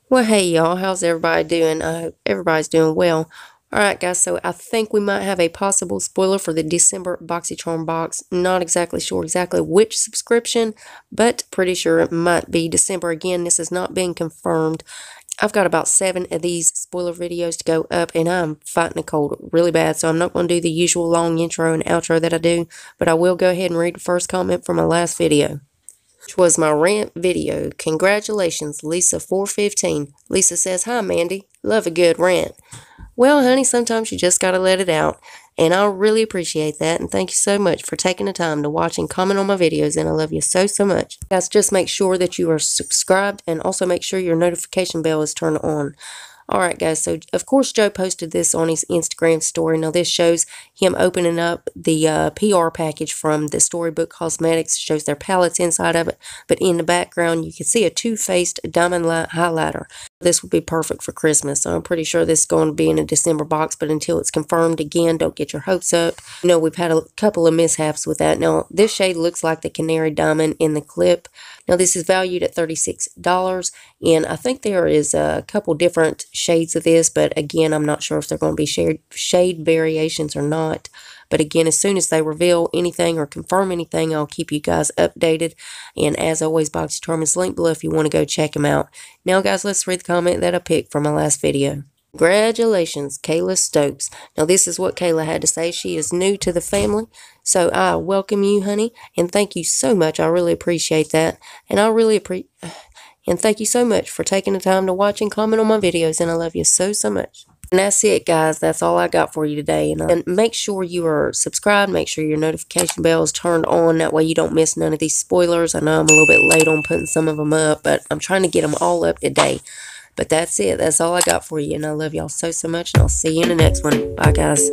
Well, hey y'all, how's everybody doing? I hope everybody's doing well. Alright guys, so I think we might have a possible spoiler for the December BoxyCharm box. Not exactly sure exactly which subscription, but pretty sure it might be December. Again, this is not being confirmed. I've got about 7 of these spoiler videos to go up, and I'm fighting a cold really bad, so I'm not going to do the usual long intro and outro that I do, but I will go ahead and read the first comment from my last video, which was my rant video. Congratulations, Lisa415. Lisa says, "Hi, Mandy. Love a good rant." Well, honey, sometimes you just gotta let it out, and I really appreciate that, and thank you so much for taking the time to watch and comment on my videos, and I love you so, so much. Guys, just make sure that you are subscribed, and also make sure your notification bell is turned on. Alright guys, so of course Joe posted this on his Instagram story. Now this shows him opening up the PR package from the Storybook Cosmetics. It shows their palettes inside of it, but in the background you can see a two-faced diamond light highlighter. This would be perfect for Christmas, so I'm pretty sure this is going to be in a December box, but until it's confirmed, again, don't get your hopes up. You know, we've had a couple of mishaps with that. Now this shade looks like the Canary Diamond in the clip. Now this is valued at $36, and I think there is a couple different shades of this, but again, I'm not sure if they're going to be shade variations or not. But again, as soon as they reveal anything or confirm anything, I'll keep you guys updated. And as always, BoxyCharm is linked below if you want to go check them out. Now guys, let's read the comment that I picked from my last video. Congratulations, Kayla Stokes. Now this is what Kayla had to say. She is new to the family, so I welcome you, honey, and thank you so much. I really appreciate that, and and thank you so much for taking the time to watch and comment on my videos, and I love you so, so much. And that's it, guys. That's all I got for you today. And make sure you are subscribed. Make sure your notification bell is turned on. That way you don't miss none of these spoilers. I know I'm a little bit late on putting some of them up, but I'm trying to get them all up today. But that's it. That's all I got for you. And I love y'all so, so much. And I'll see you in the next one. Bye, guys.